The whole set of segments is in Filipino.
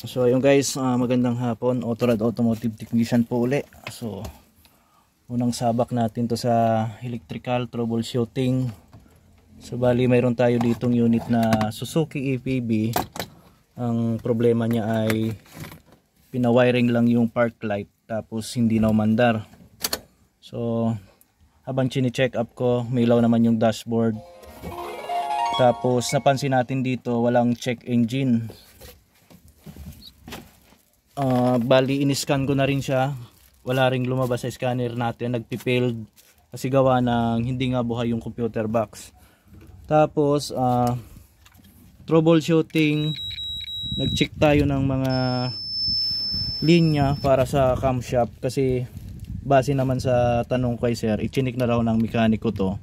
So ayun guys, magandang hapon. Autorad Automotive Technician po uli. So unang sabak natin to sa electrical troubleshooting. So bali mayroon tayo ditong unit na Suzuki EPB. Ang problema niya ay pinawiring lang yung park light tapos hindi na umandar. So habang chine-check up ko, may ilaw naman yung dashboard. Tapos napansin natin dito walang check engine. Bali in-scan ko na rin siya, wala ring lumabas sa scanner natin, nagpi-failed kasi gawa ng hindi nga buhay yung computer box. Tapos troubleshooting, nag-check tayo ng mga linya para sa camshaft kasi base naman sa tanong ko kay sir, i-chinik na raw ng mekaniko to,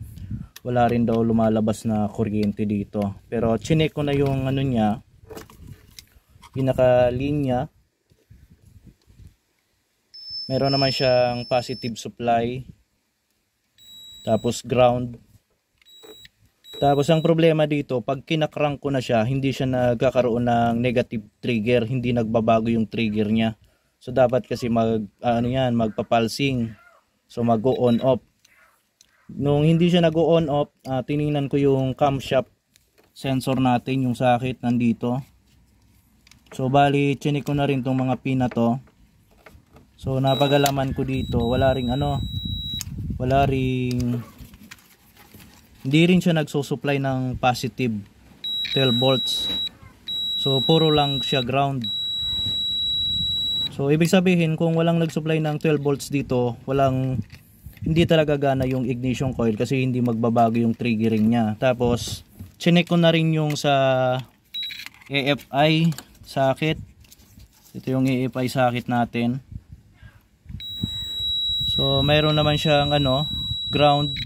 wala rin daw lumalabas na kuryente dito. Pero chinek ko na yung ano niya, pinaka linya. Meron naman siyang positive supply, tapos ground. Tapos ang problema dito, pag kinakrank ko na siya, hindi siya nagkakaroon ng negative trigger, hindi nagbabago yung trigger niya. So dapat kasi magpa-pulsing. So mag-on off. Nung hindi siya nag-on off, tiningnan ko yung camshaft sensor natin, yung sakit nandito. So bali, chinik ko na rin tong mga pin na to. So napagalaman ko dito, hindi rin siya nagsusupply ng positive 12 volts. So puro lang siya ground. So ibig sabihin kung walang nagsupply ng 12 volts dito, hindi talaga gana yung ignition coil kasi hindi magbabago yung triggering niya. Tapos chinek ko na rin yung sa AFI socket. Ito yung AFI socket natin. So mayroon naman siyang ground.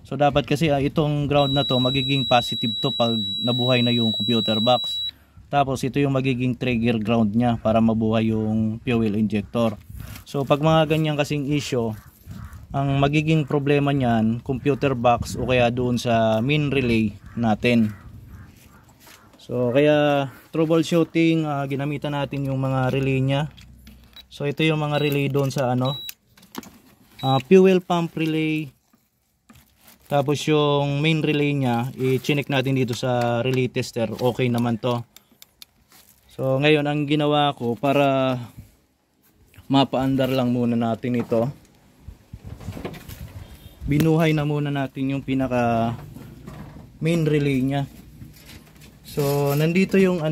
So dapat kasi itong ground na to magiging positive to pag nabuhay na yung computer box. Tapos ito yung magiging trigger ground niya para mabuhay yung fuel injector. So pag mga ganyan kasing issue, ang magiging problema niyan computer box o kaya doon sa main relay natin. So kaya troubleshooting, ginamitan natin yung mga relay niya. So ito yung mga relay doon sa fuel pump relay. Tapos yung main relay niya, i-check natin dito sa relay tester. Okay naman to. So ngayon ang ginawa ko para mapaandar lang muna natin ito, binuhay na muna natin yung pinaka main relay niya. So nandito yung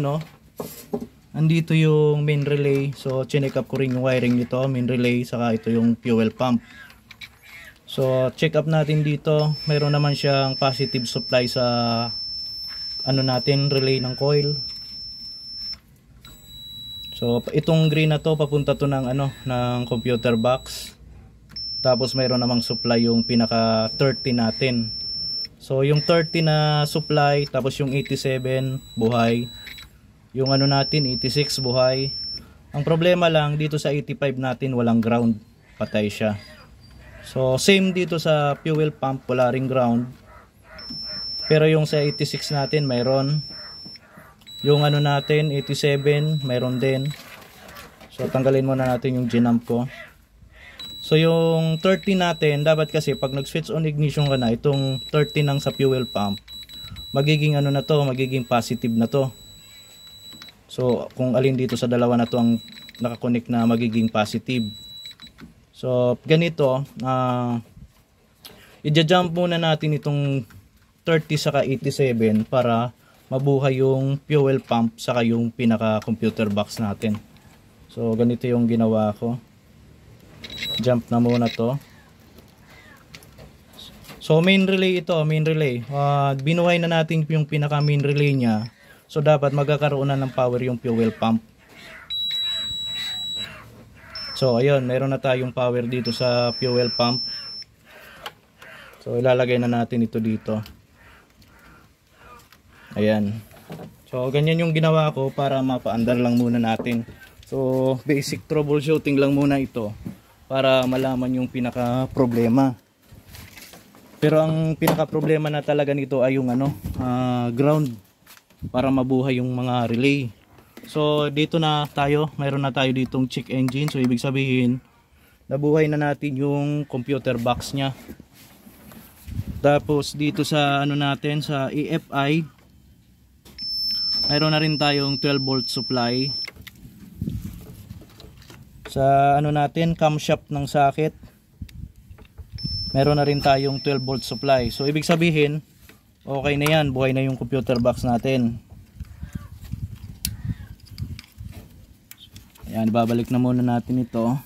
main relay. So check up ko rin yung wiring nito, main relay, saka ito yung fuel pump. So check up natin dito, mayroon naman siyang positive supply sa relay ng coil. So itong green na to papunta to ng computer box. Tapos mayroon namang supply yung pinaka 30 natin. So yung 30 na supply, tapos yung 87 buhay. Yung natin 86 buhay. Ang problema lang dito sa 85 natin walang ground, patay siya. So same dito sa fuel pump, wala ring ground. Pero yung sa 86 natin mayroon. Yung natin 87 mayroon din. So tanggalin muna natin yung ginamp ko. So yung 30 natin, dapat kasi pag nag-switch on ignition ka na, itong 30 nang sa fuel pump, magiging magiging positive na to. So kung alin dito sa dalawa na to ang nakakonect na magiging positive. So ganito, i-jump muna natin itong 30 saka 87 para mabuhay yung fuel pump saka yung pinaka computer box natin. So ganito yung ginawa ko. Jump na muna to. So main relay ito, main relay. Binuhay na natin yung pinaka main relay niya. So dapat magkakaroon na ng power yung fuel pump. So ayun, meron na tayong power dito sa fuel pump. So ilalagay na natin ito dito. Ayan. So ganyan yung ginawa ko para mapaandar lang muna natin. So basic troubleshooting lang muna ito para malaman yung pinaka problema. Pero ang pinaka problema na talaga nito ay yung ground para mabuhay yung mga relay. So dito na tayo, mayroon na tayo ditong check engine. So ibig sabihin nabuhay na natin yung computer box nya. Tapos dito sa ano natin, sa EFI, mayroon na rin tayong 12 volt supply. Sa ano natin, camshaft ng socket, meron na rin tayong 12 volt supply. So ibig sabihin okay na yan, buhay na yung computer box natin. Ayan, babalik na muna natin ito.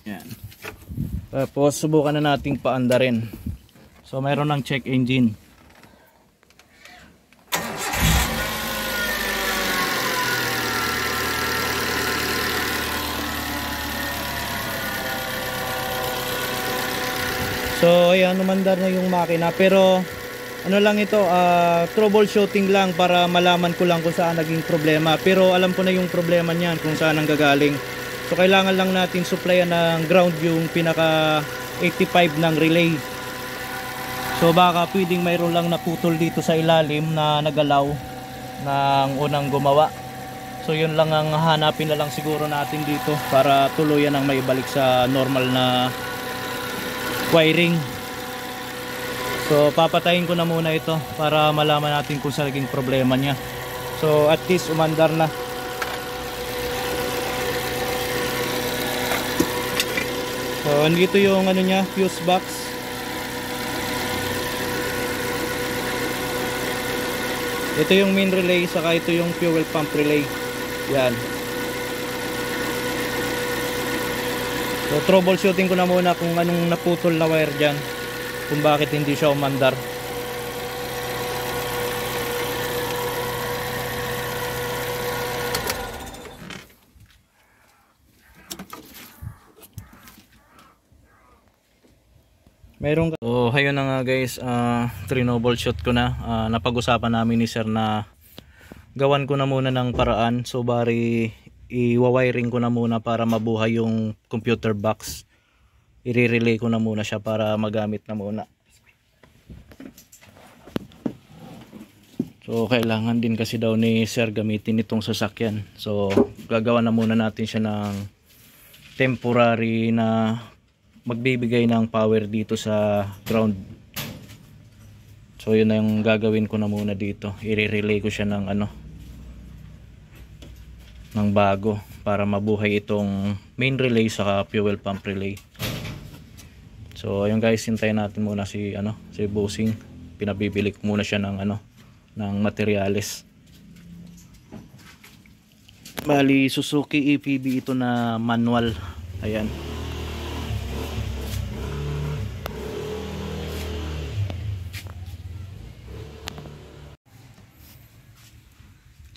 Ayan. Tapos subukan na nating paandarin. So mayroon ng check engine. So ayan, umandar na yung makina, pero ano lang ito, troubleshooting lang para malaman ko lang kung saan naging problema. Pero alam ko na yung problema niyan, kung saan ang gagaling. So kailangan lang natin supplyan ng ground yung pinaka 85 ng relay. So baka pwedeng mayroon lang naputol dito sa ilalim na nagalaw ng unang gumawa. So yun lang ang hanapin na lang siguro natin dito para tuluyan ang maibalik sa normal na wiring. So papatayin ko na muna ito para malaman natin kung saan naging problema niya. So at least umandar na. So andito yung ano niya, fuse box. Ito yung main relay, saka ito yung fuel pump relay. Yan. So troubleshooting ko na muna kung anong naputol na wire dyan, kung bakit hindi siya umandar. Meron. So ayun na nga guys, troubleshoot ko na. Napag-usapan namin ni sir na gawan ko na muna ng paraan. So bari i-wiring ko na muna para mabuhay yung computer box. I-relay ko na muna siya para magamit na muna. So kailangan din kasi daw ni sir gamitin itong sasakyan. So gagawa na muna natin siya ng temporary na magbibigay ng power dito sa ground. So yun na yung gagawin ko na muna dito. I-relay ko siya ng ano, ng bago para mabuhay itong main relay saka fuel pump relay. So ayun guys, hintayin natin muna si ano, si Bossing. Pinabibili ko muna siya ng ano, ng materyales. Bali Suzuki EPB ito na manual. Ayan.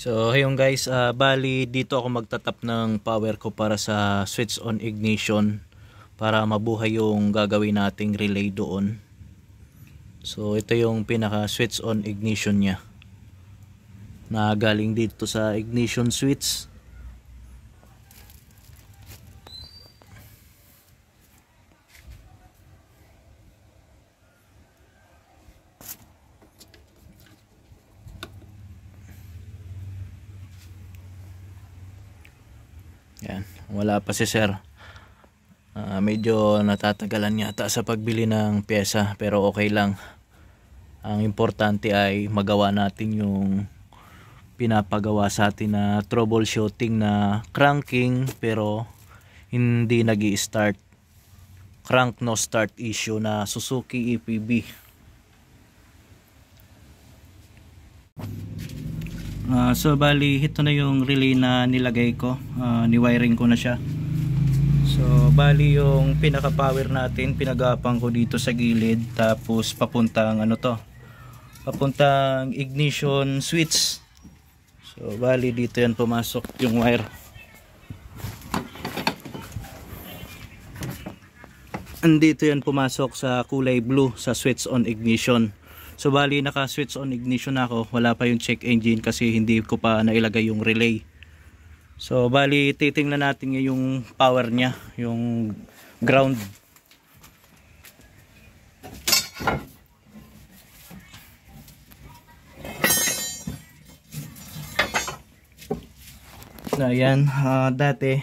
So ayun guys, bali dito ako magtatap ng power ko para sa switch on ignition para mabuhay yung gagawin nating relay doon. So ito yung pinaka switch on ignition nya na galing dito sa ignition switch. Yan, wala pa si sir. Medyo natatagalan yata sa pagbili ng pyesa, pero okay lang. Ang importante ay magawa natin yung pinapagawa sa atin na troubleshooting na cranking pero hindi nag-i-start. Crank no start issue na Suzuki EPB. So bali ito na yung relay na nilagay ko, ni-wiring ko na siya. So bali yung pinaka power natin pinagapang ko dito sa gilid, tapos papuntang ano to, papuntang ignition switch. So bali dito yan pumasok yung wire. Andito yan pumasok sa kulay blue sa switch on ignition. So bali naka switch on ignition ako, wala pa yung check engine kasi hindi ko pa nailagay yung relay. So bali titingnan natin yung power nya, yung ground. So ayan, dati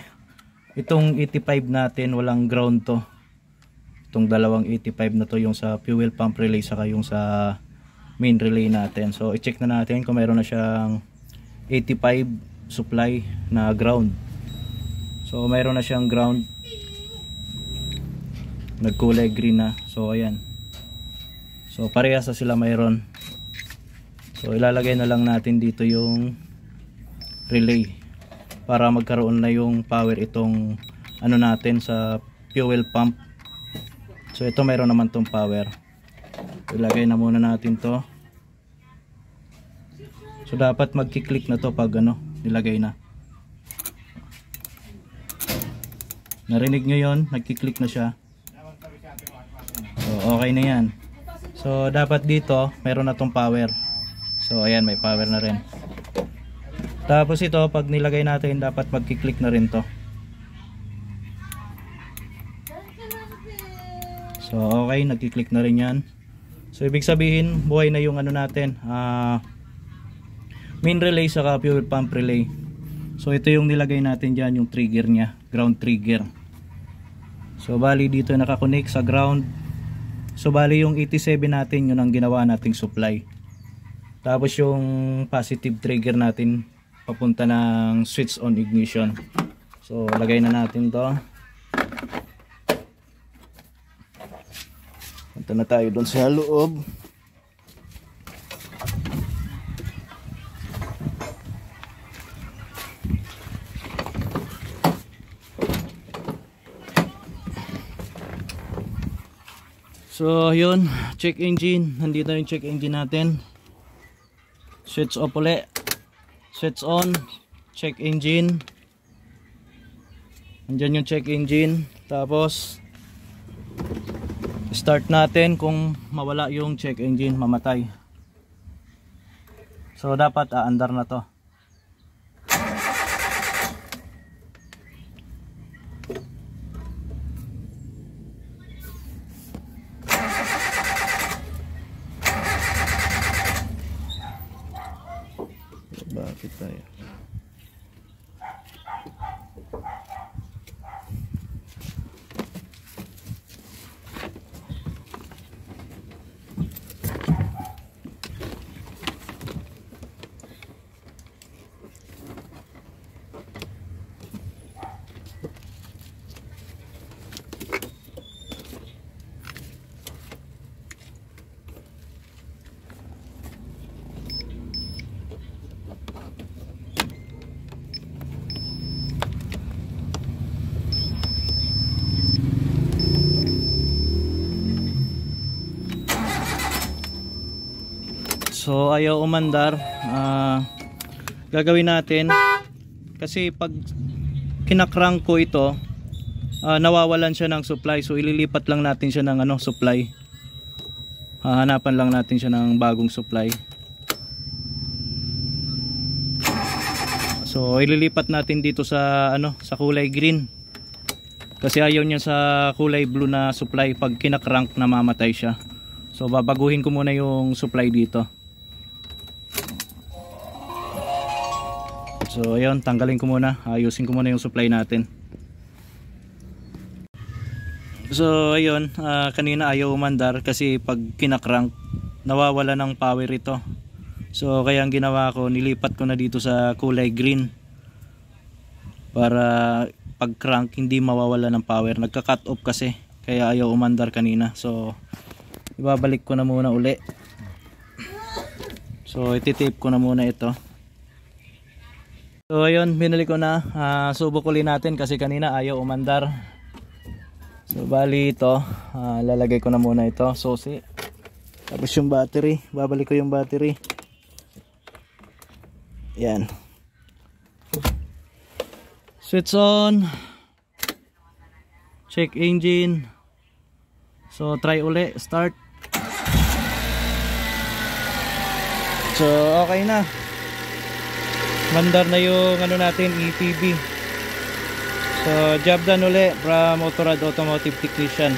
itong 85 natin walang ground to. Itong dalawang 85 na to, yung sa fuel pump relay saka yung sa main relay natin. So i-check na natin kung meron na siyang 85 supply na ground. So meron na siyang ground, nagkulay green na. So ayan, so parehas na sila mayroon. So ilalagay na lang natin dito yung relay para magkaroon na yung power itong ano natin sa fuel pump. So ito mayroon naman tong power. Ilagay na muna natin to. So dapat magki-click na to pag ano, nilagay na. Narinig nyo yun, nagki-click na siya. So okay na yan. So dapat dito mayroon na tong power. So ayan, may power na rin. Tapos ito pag nilagay natin dapat magki-click na rin to. So okay, nagki-click na rin yan. So ibig sabihin buhay na yung ano natin, main relay saka fuel pump relay. So ito yung nilagay natin dyan, yung trigger nya, ground trigger. So bali dito nakakonect sa ground. So bali yung 87 natin yun ang ginawa nating supply. Tapos yung positive trigger natin papunta ng switch on ignition. So lagay na natin to. Punta na tayo doon sa loob. So yun, check engine. Nandito yung check engine natin. Switch off ulit, switch on, check engine. Andyan yung check engine. Tapos start natin. Kung mawala yung check engine, mamatay. So dapat aandar na to. Bakit tayo? So ayaw umandar. Gagawin natin kasi pag kinakrank ko ito, nawawalan siya ng supply. So ililipat lang natin siya ng ano, supply. Hahanapan lang natin siya ng bagong supply. So ililipat natin dito sa ano, sa kulay green. Kasi ayaw niya sa kulay blue na supply. Pag kinakrank, namamatay siya. So babaguhin ko muna yung supply dito. So ayun, tanggalin ko muna, ayusin ko muna yung supply natin. So ayun, kanina ayaw umandar kasi pag kinakrank, nawawala ng power ito. So kaya ang ginawa ko, nilipat ko na dito sa kulay green para pag crank hindi mawawala ng power. Nagka-cut off kasi, kaya ayaw umandar kanina. So ibabalik ko na muna uli. So ititape ko na muna ito. So ayun, binalik ko na. Subok ulit natin kasi kanina ayaw umandar. So bali ito, lalagay ko na muna ito, susi. Tapos yung battery, babalik ko yung battery. Yan. Switch on. Check engine. So try uli, start. So okay na. Mandar na yung ano natin, EPB. So job done uli from Motorrad Automotive Technician.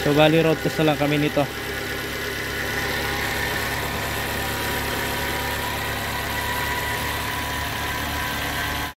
So bali road test na lang kami nito.